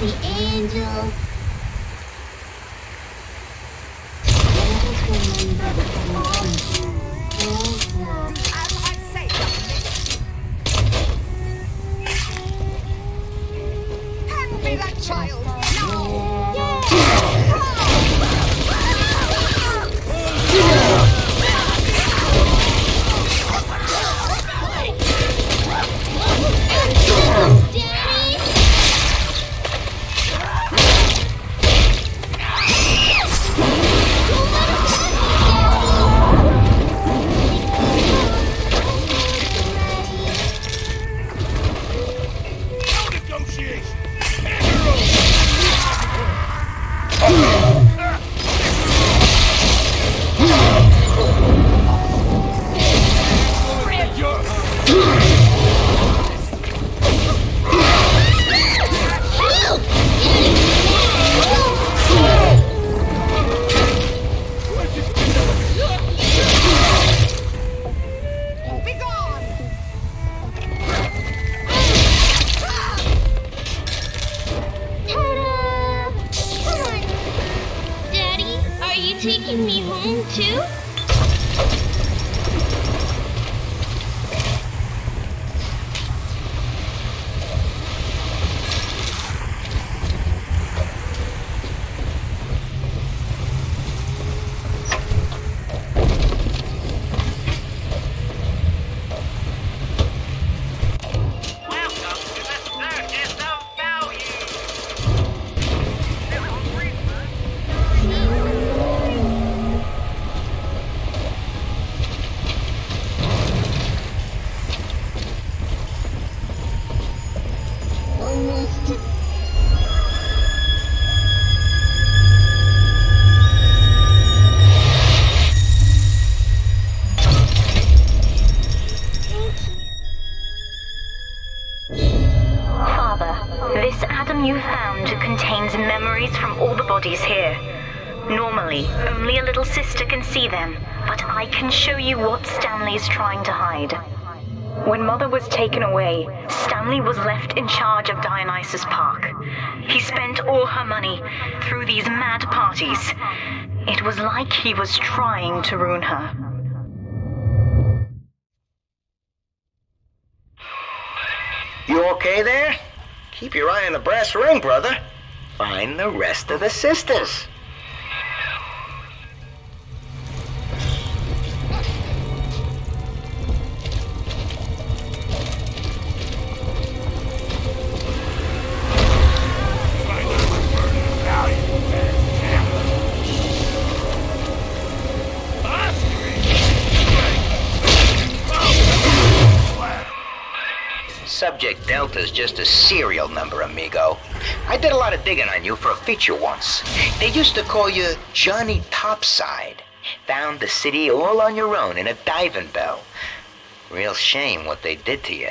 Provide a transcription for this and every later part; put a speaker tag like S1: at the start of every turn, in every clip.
S1: The angel.
S2: As I say, hand me that child now!
S3: No negotiation!
S2: Be gone!
S1: Ta-da! Come on. Daddy, are you taking me home too?
S4: Welcome to the Circus of Value!
S1: Almost.
S5: Father, this atom you found contains memories from all the bodies here. Normally, only a little sister can see them, but I can show you what Stanley is trying to hide. When Mother was taken away, Stanley was left in charge of Dionysus Park. He spent all her money through these mad parties. It was like he was trying to ruin her.
S6: You okay there? Keep your eye on the brass ring, brother. Find the rest of the sisters. Subject Delta's just a serial number, amigo. I did a lot of digging on you for a feature once. They used to call you Johnny Topside. Found the city all on your own in a diving bell. Real shame what they did to you.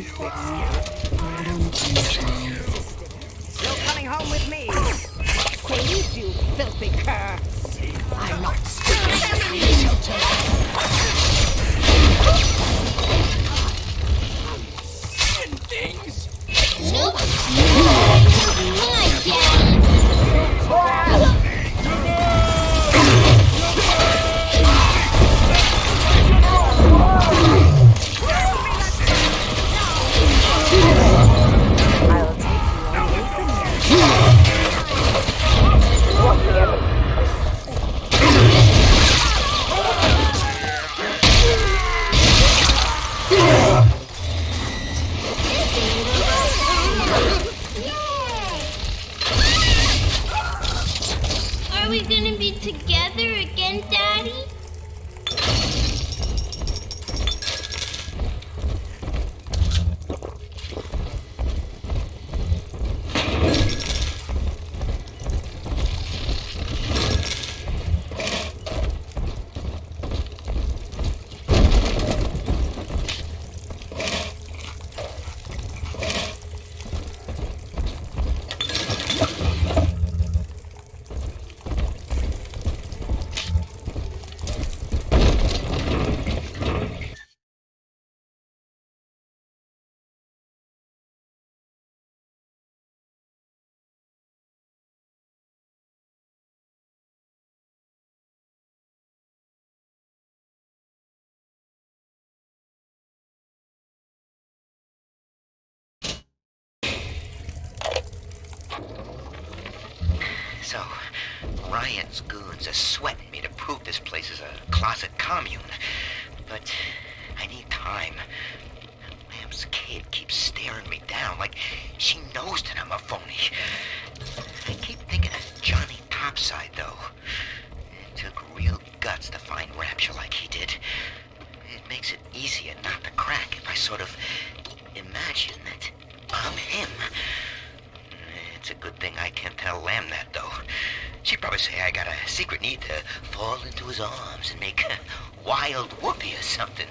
S2: me fix you. No coming home with me. Please, you filthy cur. I'm not
S1: Nope. My daddy.
S2: I'll take you away from here.
S1: Are we gonna be together again, Daddy?
S6: So, Ryan's goons are sweating me to prove this place is a closet commune. But I need time. Lamb's kid keeps staring me down like she knows that I'm a phony. I keep thinking of Johnny Topside, though. It took real guts to find Rapture like he did. It makes it easier not to crack if I sort of imagine that I'm him. It's a good thing I can't tell Lamb that, though. She'd probably say I got a secret need to fall into his arms and make a wild whoopee or something.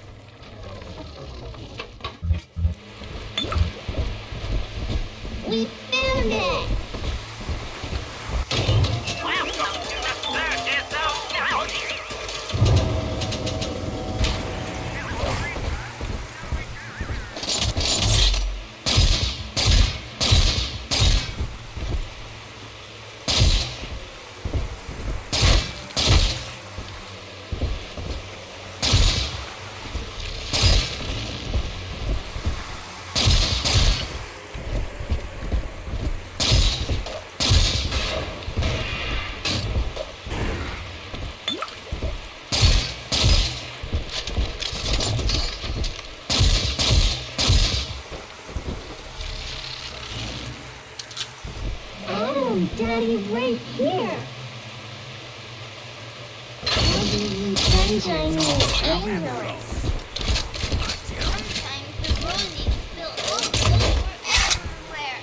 S1: We found it!
S4: Welcome to the circus of value.
S1: Oh, Daddy's right here. Sunshine and angels. Sometimes the roses spill over everywhere.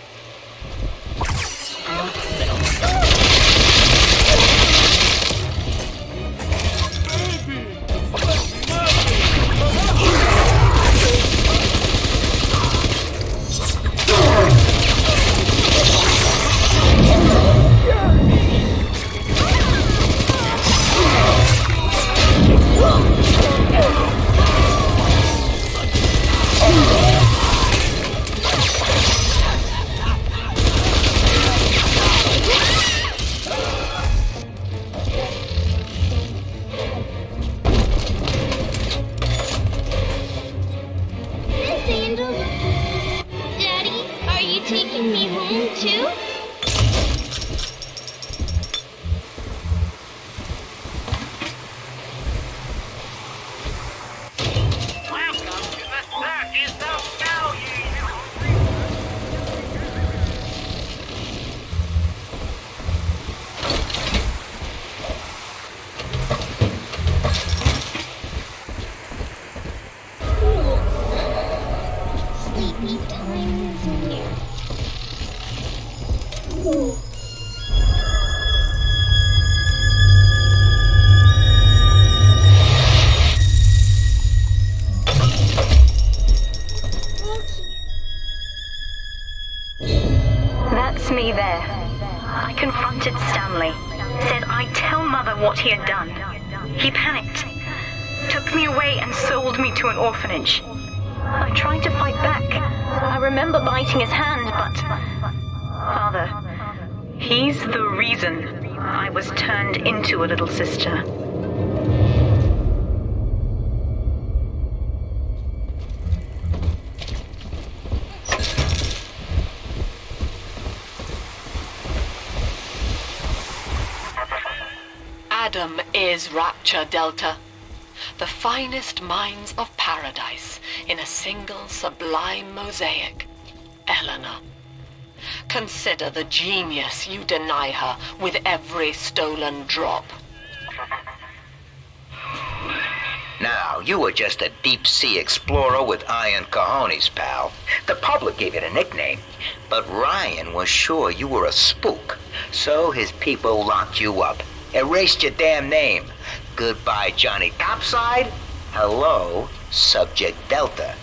S1: Miss Angel? Daddy, are you taking me home too?
S4: Welcome to the circus of value.
S1: Sleepy time is near. Thank you.
S5: It's me there. I confronted Stanley. Said I'd tell Mother what he had done. He panicked. Took me away and sold me to an orphanage. I tried to fight back. I remember biting his hand, but... Father, he's the reason I was turned into a little sister.
S7: Adam is Rapture Delta, the finest minds of paradise in a single sublime mosaic. Eleanor. Consider the genius you deny her with every stolen drop.
S6: Now, you were just a deep-sea explorer with iron cojones, pal. The public gave it a nickname, but Ryan was sure you were a spook, so his people locked you up. Erased your damn name. Goodbye, Johnny Topside. Hello, Subject Delta.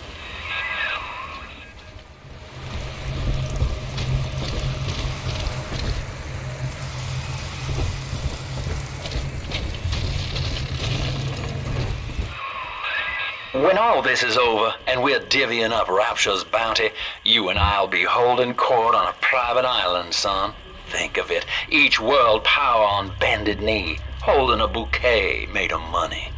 S8: When all this is over and we're divvying up Rapture's bounty, you and I'll be holding court on a private island, son. Think of it, each world power on bended knee, holding a bouquet made of money.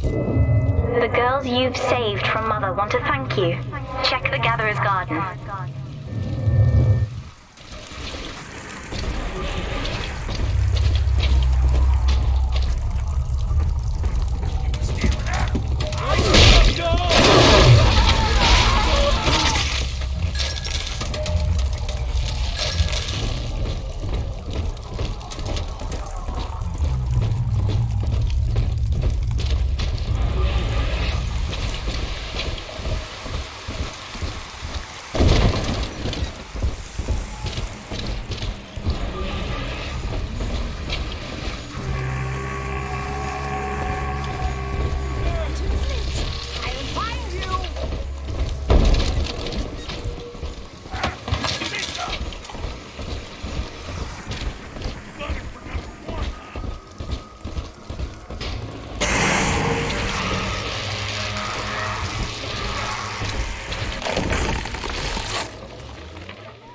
S5: The girls you've saved from Mother want to thank you. Check the Gatherer's Garden.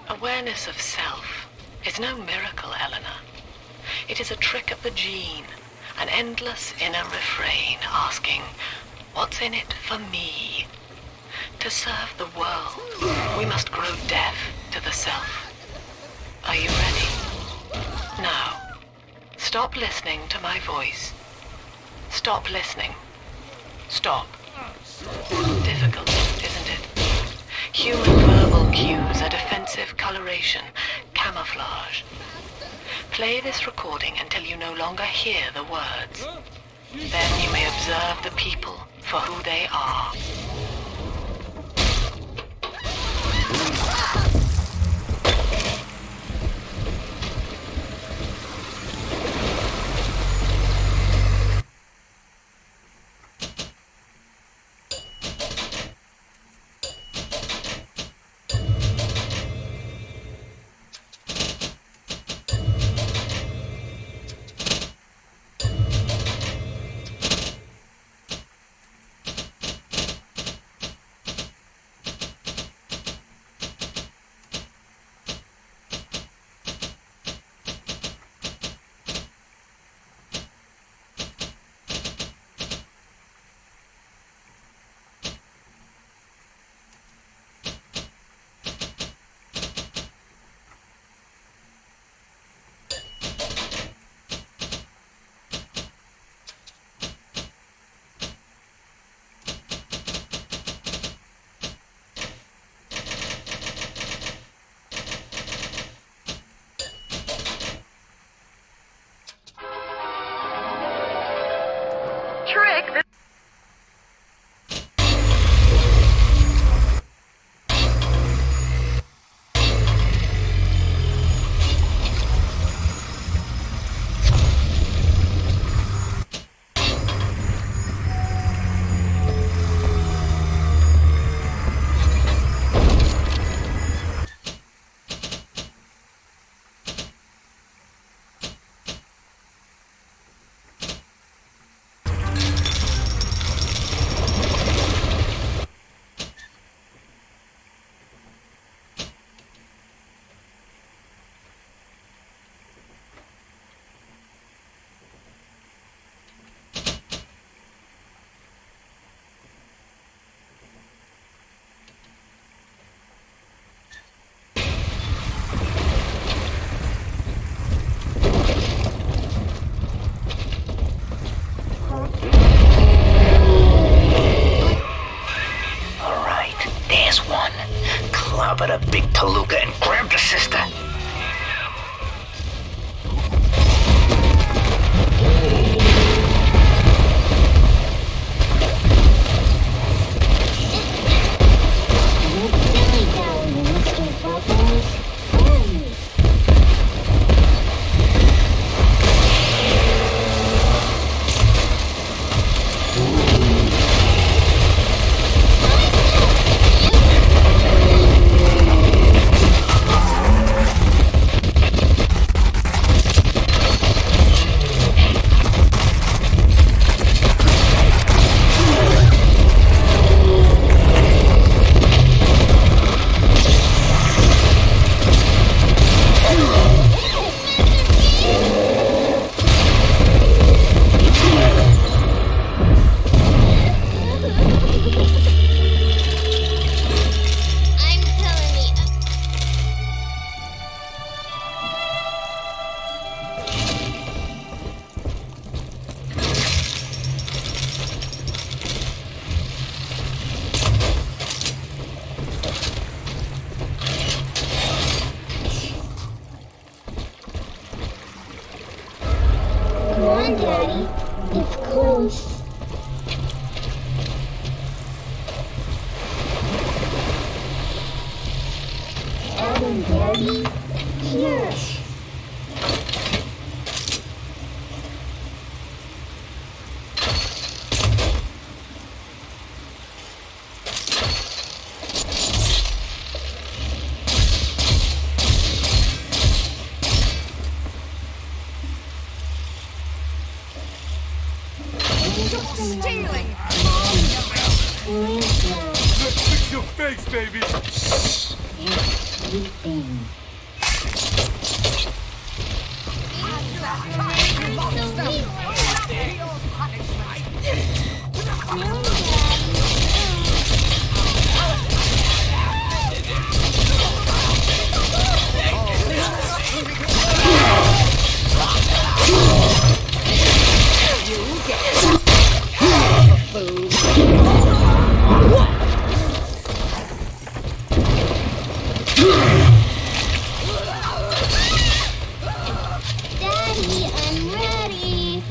S7: Awareness of self is no miracle, Eleanor. It is a trick of the gene, an endless inner refrain asking, what's in it for me? To serve the world, we must grow deaf to the self. Are you ready? Now, stop listening to my voice. Stop listening. Stop. Difficult, isn't it? Human verbal cues are defensive coloration, camouflage. Play this recording until you no longer hear the words. Then you may observe the people for who they are.
S6: Toluca, and grab the sister.
S1: Silly Daddy, Mr. Bubbles. Hurry. I'm telling you. Come on, Daddy. It's close. Adam, Daddy. Here.
S2: Stealing!
S3: Let's fix your face, baby.
S1: Daddy, I'm ready.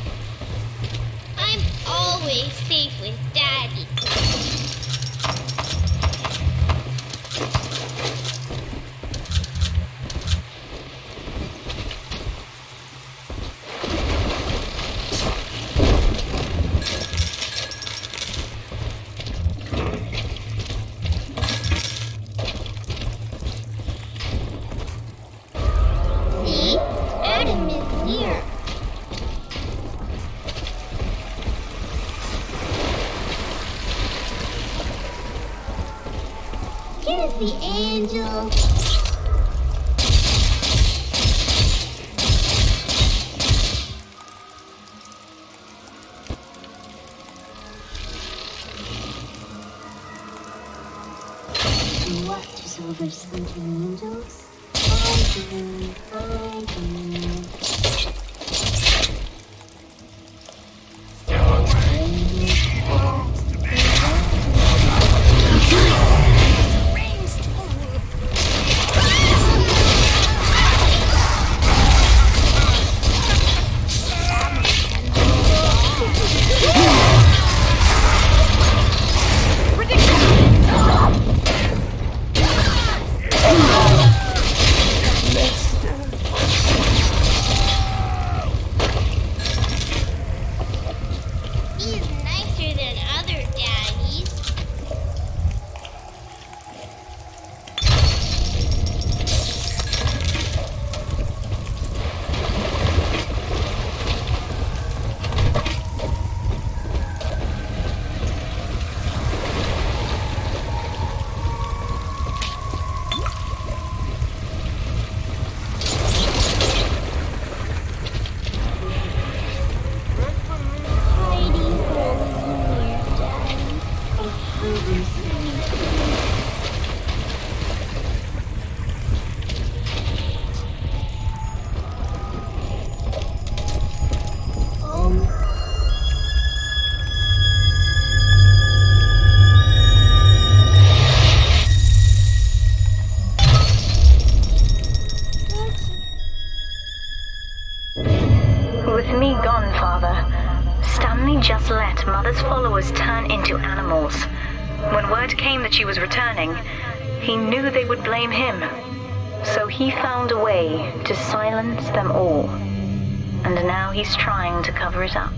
S1: I'm always safe with Daddy. See? Adam is here. Here's the angel. What is over sleeping angels? I do. He's nicer than other daddies. Heidi, hold here, Daddy.
S5: When word came that she was returning, he knew they would blame him. So he found a way to silence them all. And now he's trying to cover it up.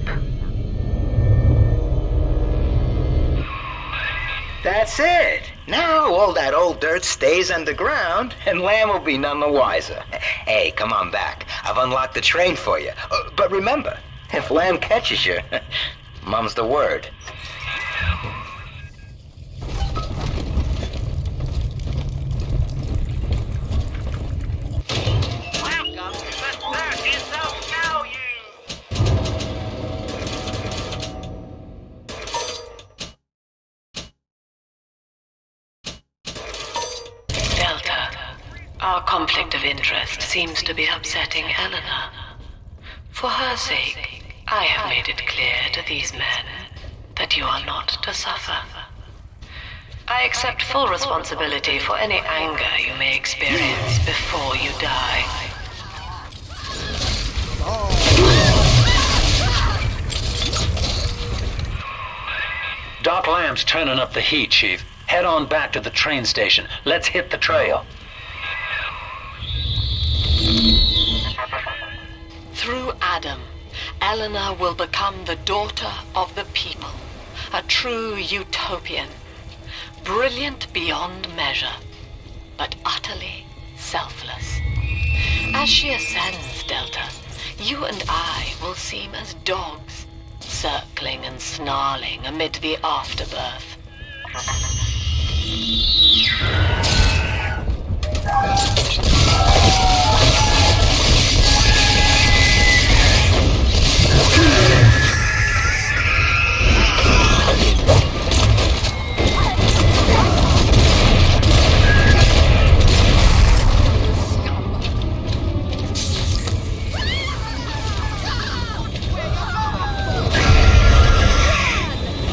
S6: That's it. Now all that old dirt stays underground, and Lamb will be none the wiser. Hey, come on back. I've unlocked the train for you. But remember, if Lamb catches you, mum's the word.
S4: Welcome to the Circus of Value.
S7: Delta, our conflict of interest seems to be upsetting Eleanor. For her sake, I have made it clear to these men that you are not to suffer. I accept full responsibility for any anger you may experience before you die.
S8: Doc Lamb's turning up the heat, Chief. Head on back to the train station. Let's hit the trail.
S7: Through Adam, Eleanor will become the daughter of the people, a true utopian, brilliant beyond measure, but utterly selfless. As she ascends, Delta, you and I will seem as dogs, circling and snarling amid the afterbirth.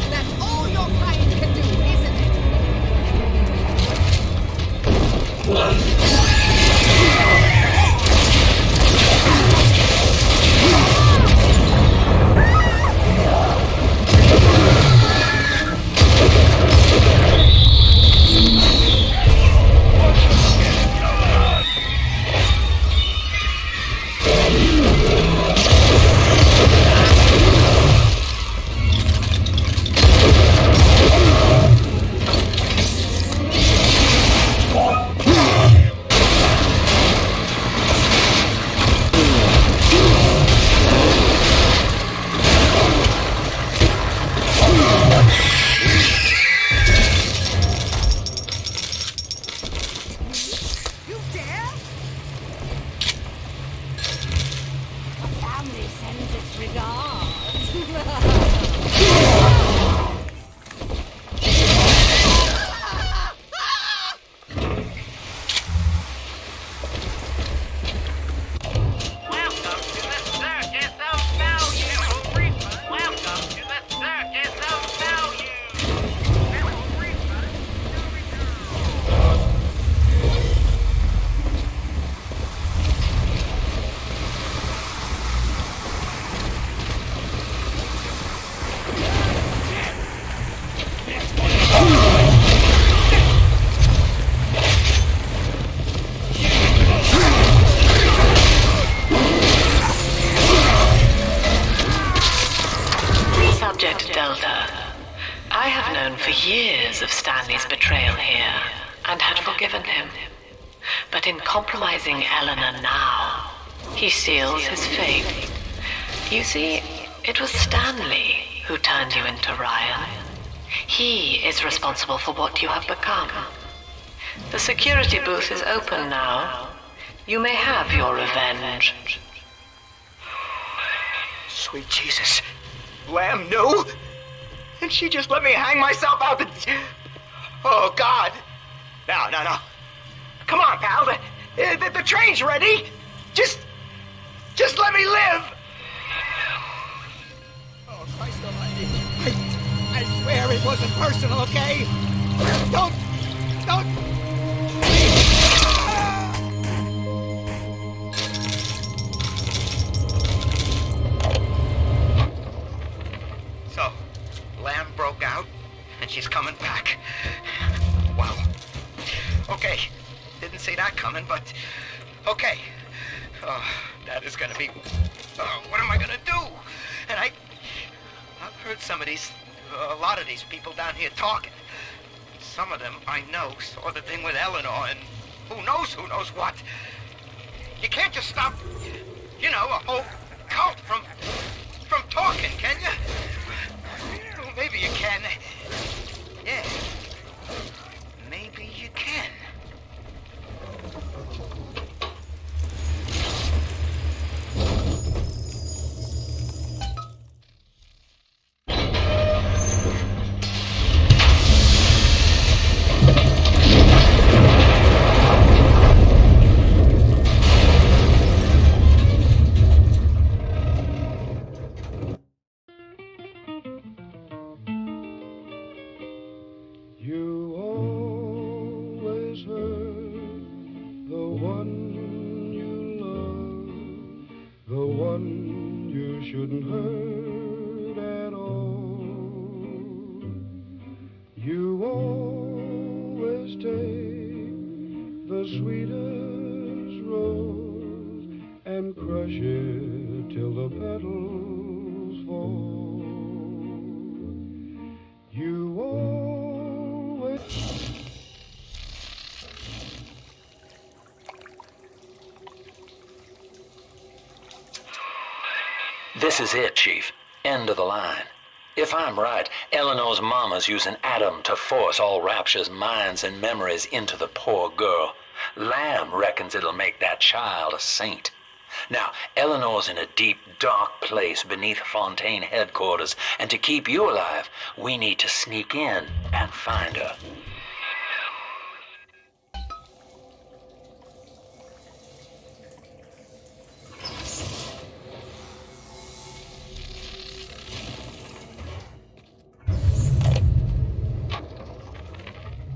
S2: That's all your kind can do, isn't it? You dare? The family sends its regards.
S4: Welcome to the Circus of Value. Welcome to the Circus of Value.
S7: Subject Delta, I have known for years of Stanley's betrayal here, and had forgiven him. But in compromising Eleanor now, he seals his fate. You see, it was Stanley who turned you into Ryan. He is responsible for what you have become. The security booth is open now. You may have your revenge.
S6: Sweet Jesus. Lamb knew? And she just let me hang myself out the... Oh, God. No. Come on, pal. The train's ready. Just let me live.
S2: Oh, Christ almighty. I swear it wasn't personal, okay? Don't...
S6: So, Lamb broke out, and she's coming for back. Wow. Okay. Didn't see that coming, but okay. Oh, that is gonna be... Oh, what am I gonna do? And I've heard a lot of these people down here talking. Some of them I know saw the thing with Eleanor, and who knows what. You can't just stop, a whole cult from talking, can you? Well, maybe you can. Yeah. Maybe you can.
S9: You always hurt the one you love, the one you shouldn't hurt at all. You always take the sweetest rose and crush it till the petals fall. You always...
S8: This is it, Chief. End of the line. If I'm right, Eleanor's mama's using Adam to force all Rapture's minds and memories into the poor girl. Lamb reckons it'll make that child a saint. Now, Eleanor's in a deep, dark place beneath Fontaine headquarters, and to keep you alive, we need to sneak in and find her.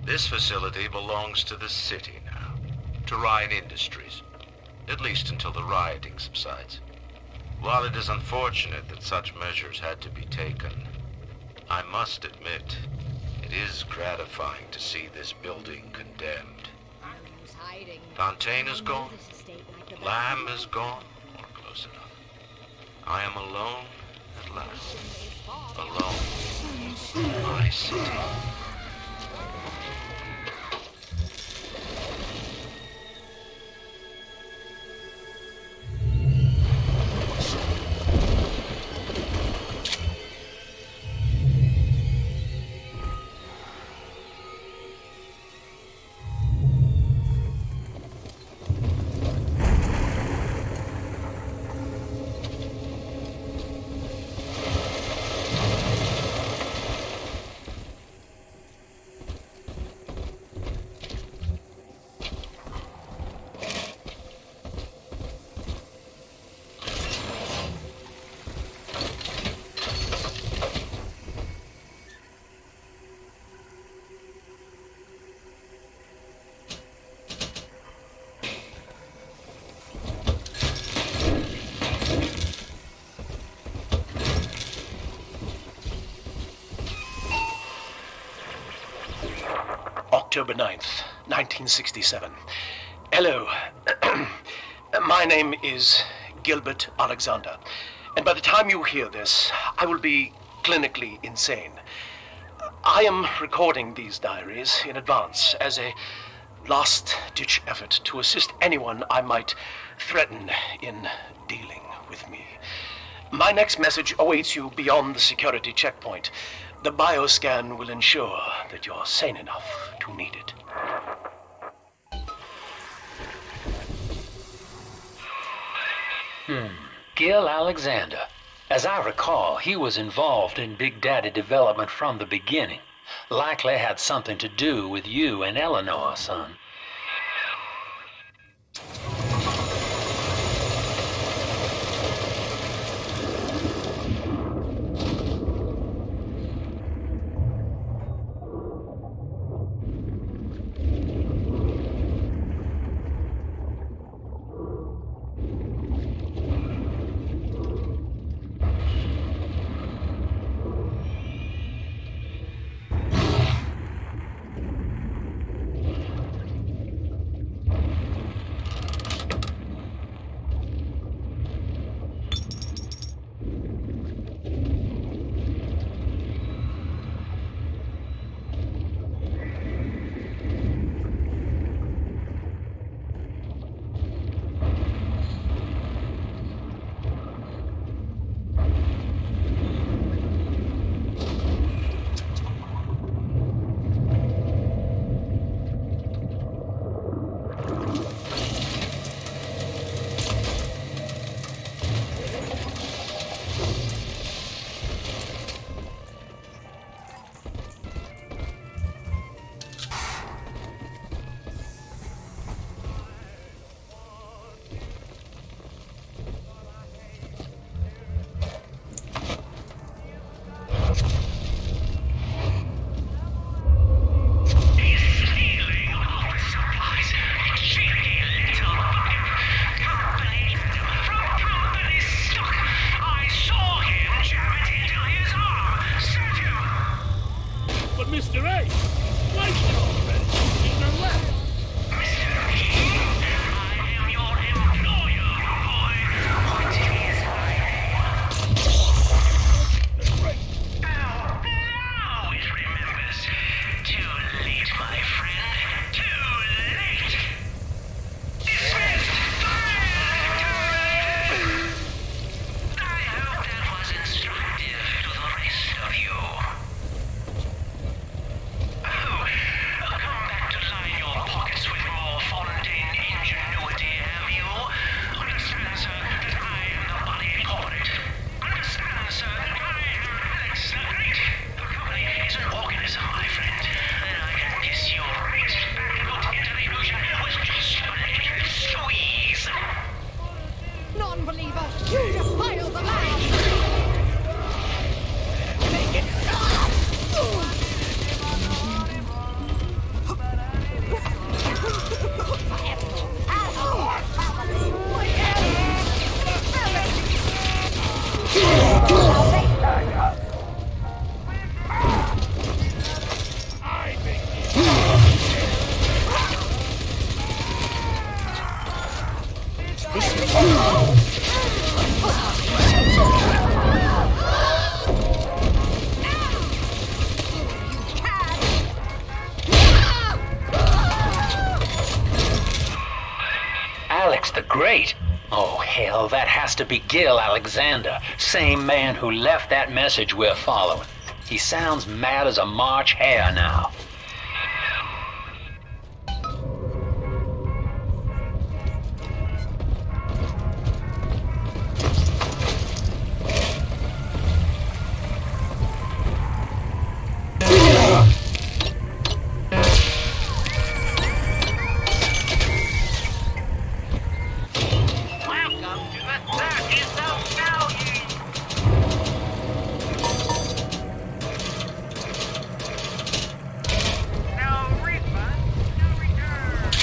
S10: This facility belongs to the city now, to Ryan Industries, at least until the rioting subsides. While it is unfortunate that such measures had to be taken, I must admit, it is gratifying to see this building condemned. Fontaine is gone, Lamb is gone, or close enough. I am alone at last, alone in my city.
S11: October 9th, 1967. Hello. My name is Gilbert Alexander, and by the time you hear this, I will be clinically insane. I am recording these diaries in advance as a last-ditch effort to assist anyone I might threaten in dealing with me. My next message awaits you beyond the security checkpoint. The bioscan will ensure that you're sane enough to need it.
S8: Gil Alexander. As I recall, he was involved in Big Daddy development from the beginning. Likely had something to do with you and Eleanor, son. the Great? Oh, hell, that has to be Gil Alexander, same man who left that message we're following. He sounds mad as a March hare now.
S4: Welcome to the Circus of Value. No refund, no return.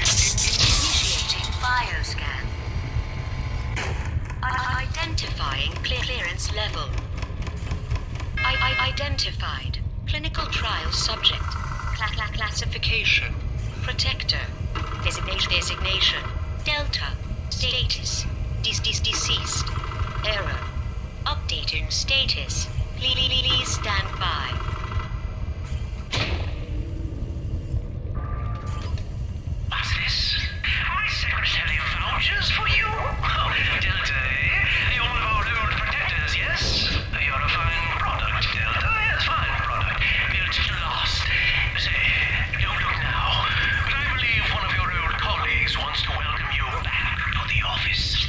S5: Initiating bioscan. Identifying clearance level. Identified. Clinical trial subject. Classification. Protector. Designation. Delta. Status. Deceased. Error. Updating status. Please stand by.
S4: What's this? My secretary vouchers for you? Oh, Delta, eh? You're one of our old protectors, yes? You're a fine product, Delta. Yes, fine product. Built to last. Say, don't look now, but I believe one of your old colleagues wants to welcome you back to the office.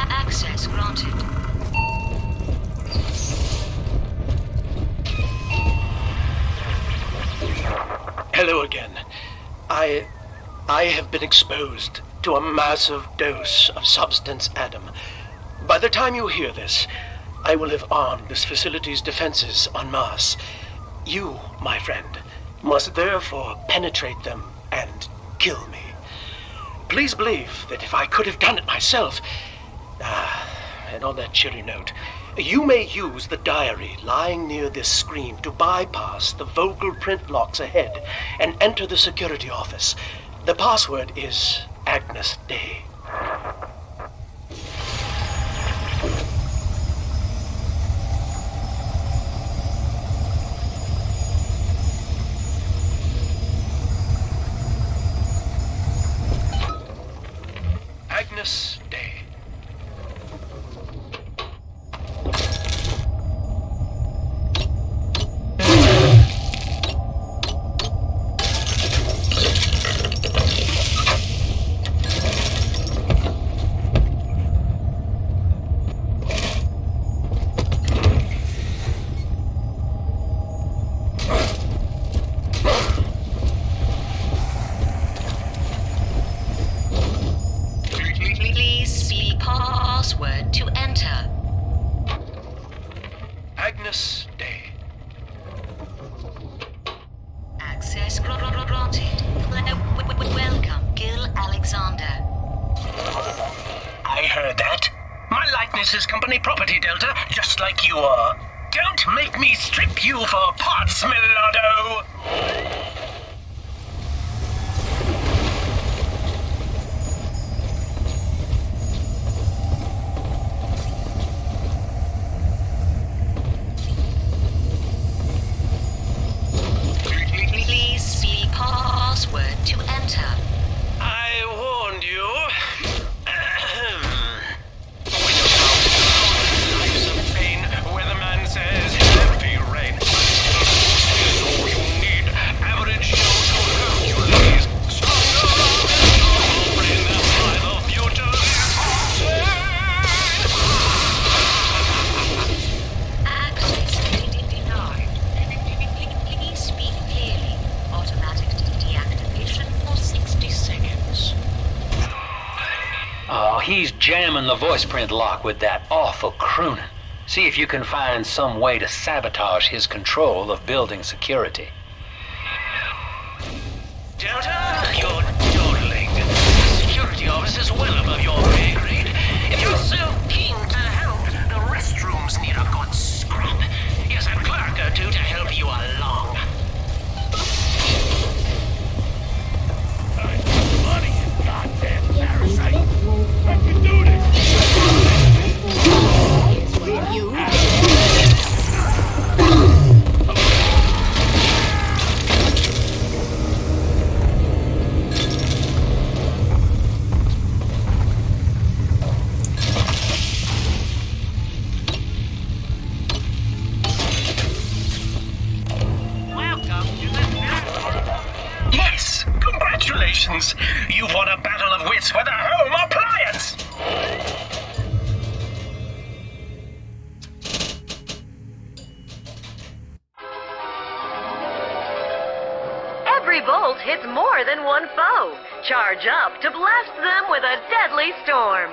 S5: Access granted.
S11: Hello again. I have been exposed to a massive dose of Substance Adam. By the time you hear this, I will have armed this facility's defenses en masse. You, my friend, must therefore penetrate them and kill me. Please believe that if I could have done it myself... and on that cheery note, you may use the diary lying near this screen to bypass the vocal print locks ahead and enter the security office. The password is Agnes Day. Agnes Day.
S5: Please
S11: else's company property, Delta, just like you are. Don't make me strip you for parts, Millardo!
S7: Please speak password to enter.
S11: I warned you. Lives of pain, weatherman says heavy rain. Is all you need. Average show to Hercules. Stronger than brain that's why the future
S7: Access denied. Please speak clearly. Automatic deactivation for 60 seconds.
S8: Oh, he's jamming the voice print lock with that awful crooning. See if you can find some way to sabotage his control of building security.
S11: Delta, you're dawdling. The security office is well above your pay grade. If you're so keen to help, the restrooms need a good scrub. Here's a clerk or two to help you along.
S3: Money, you goddamn parasite! I can do this!
S2: Here's what you
S11: Yes, congratulations! You've won a battle of wits for the home appliance!
S7: Every bolt hits more than one foe. Charge up to blast them with a deadly storm.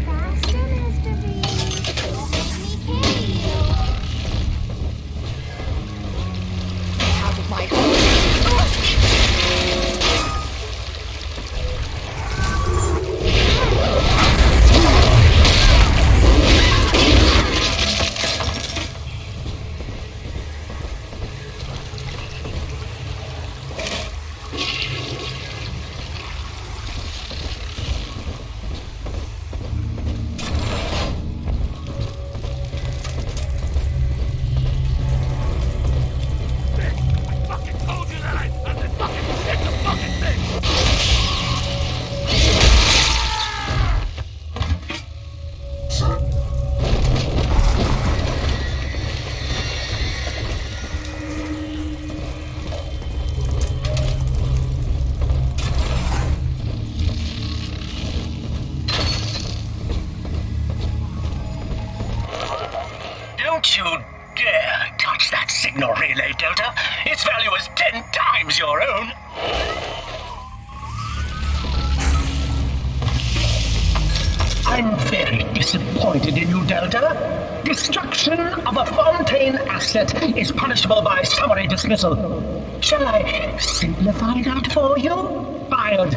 S1: Faster, Mr. B. Let me carry you.
S2: out of my
S3: I fucking told you that I'm the fucking sick of fucking things!
S11: Don't you dare touch that signal relay, Delta. Its value is 10 times your own. I'm very disappointed in you, Delta. Destruction of a Fontaine asset is punishable by summary dismissal. Shall I simplify that for you? Fired!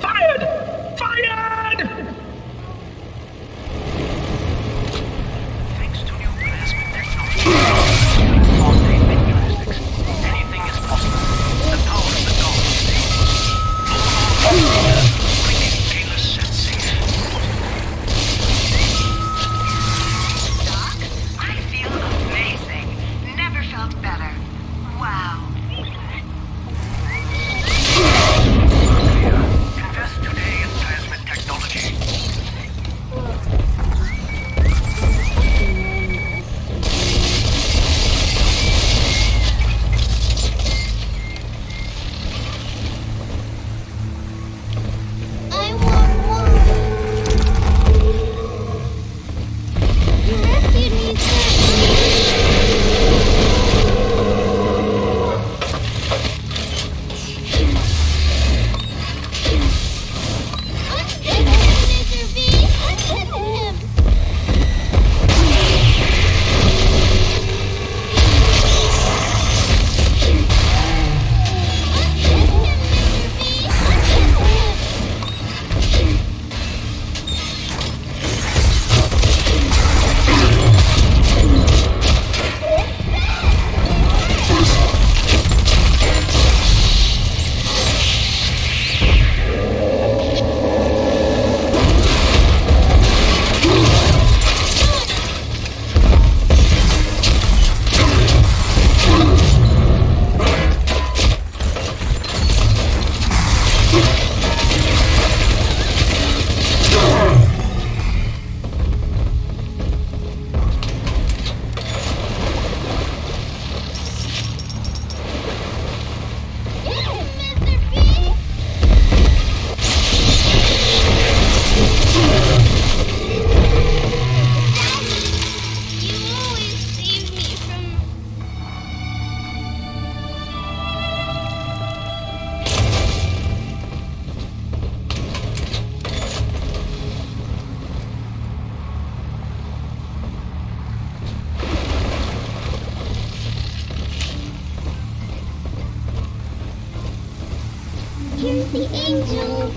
S11: Fired! Fired! Thanks to new plasmid technology, Fontaine characteristics, anything is possible. The power of the gods. Bringing painless and safe.
S7: Doc, I feel amazing. Never felt better. Wow.
S1: is the angel.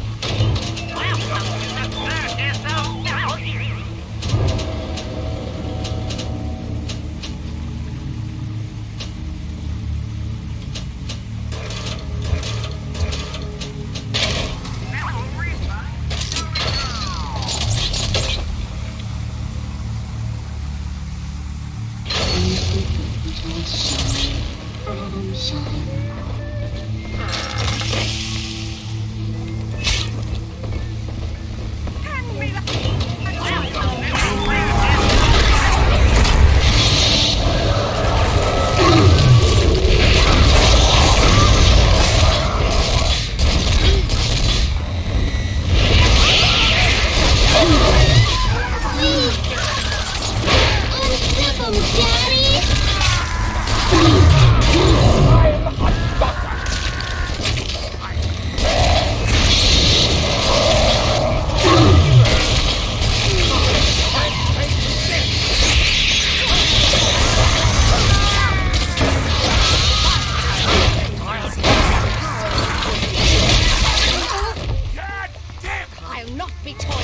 S2: I'll not be toyed.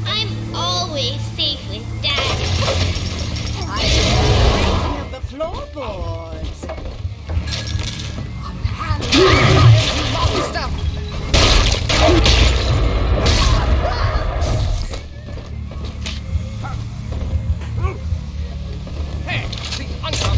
S1: I'm always safe with Dad.
S2: I'm of the floorboards. Unhand you monster!
S11: Hey, the uncle!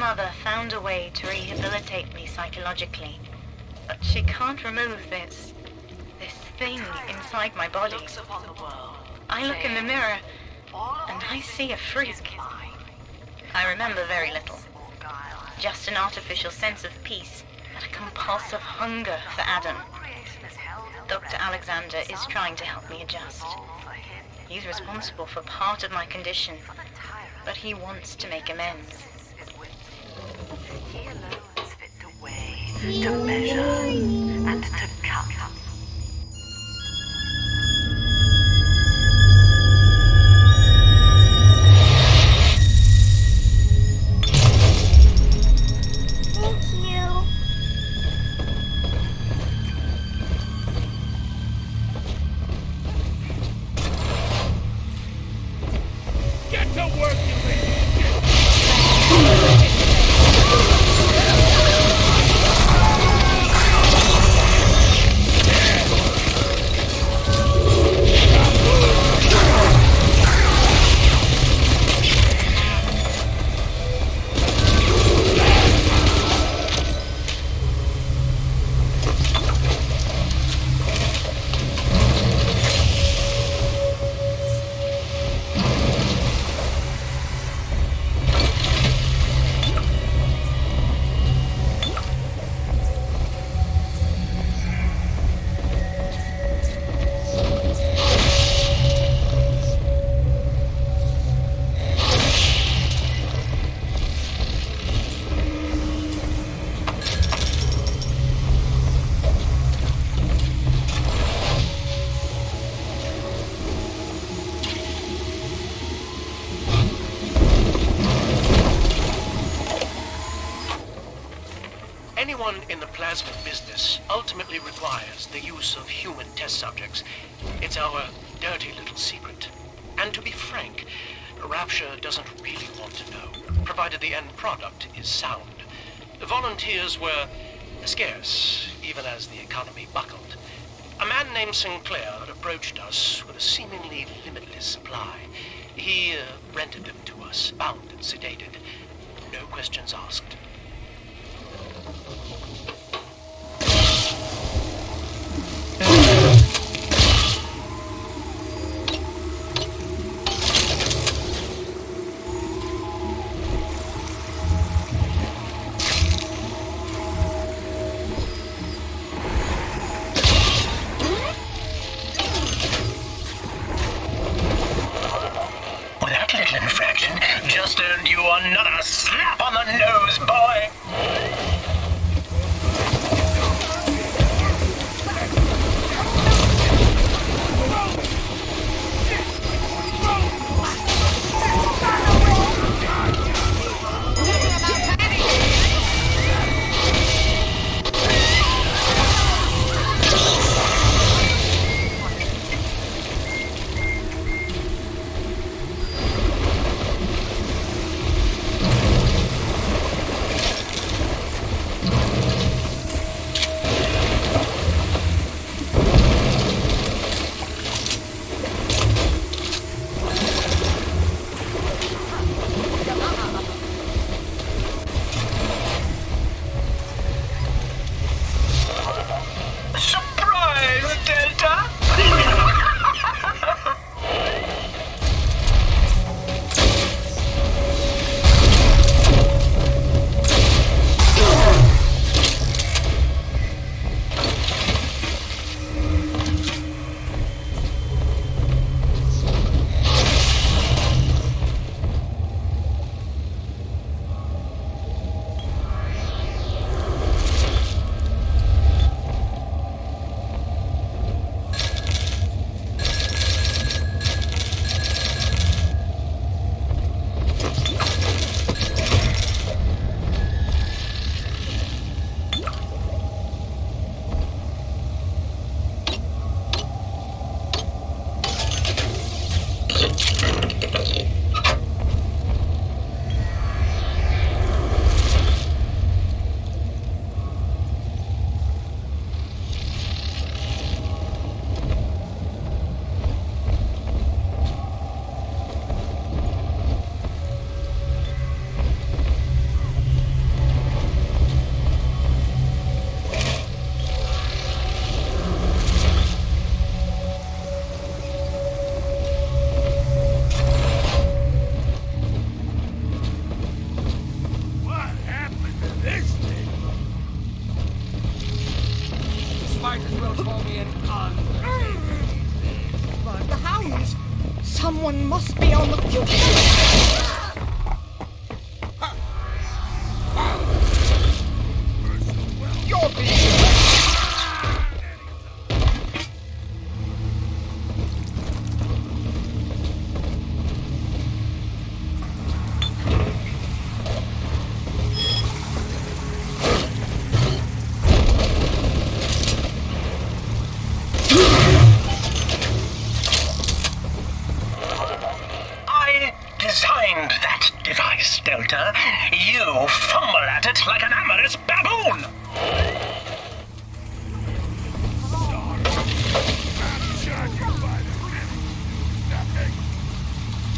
S5: mother found a way to rehabilitate me psychologically, but she can't remove this thing inside my body. I look in the mirror, and I see a freak. I remember very little. Just an artificial sense of peace and a compulsive hunger for Adam. Dr. Alexander is trying to help me adjust. He's responsible for part of my condition, but he wants to make amends.
S7: He alone is fit to weigh, to measure, and to cut.
S3: Get to work, you lady!
S11: Anyone in the plasma business ultimately requires the use of human test subjects. It's our dirty little secret. And to be frank, Rapture doesn't really want to know, provided the end product is sound. Volunteers were scarce, even as the economy buckled. A man named Sinclair approached us with a seemingly limitless supply. He rented them to us, bound and sedated. No questions asked.
S6: That little infraction just earned you another slap on the nose, boy!
S2: The hounds! Someone must be on the look. You're being...
S11: Designed that device, Delta. You fumble at it like an amorous baboon!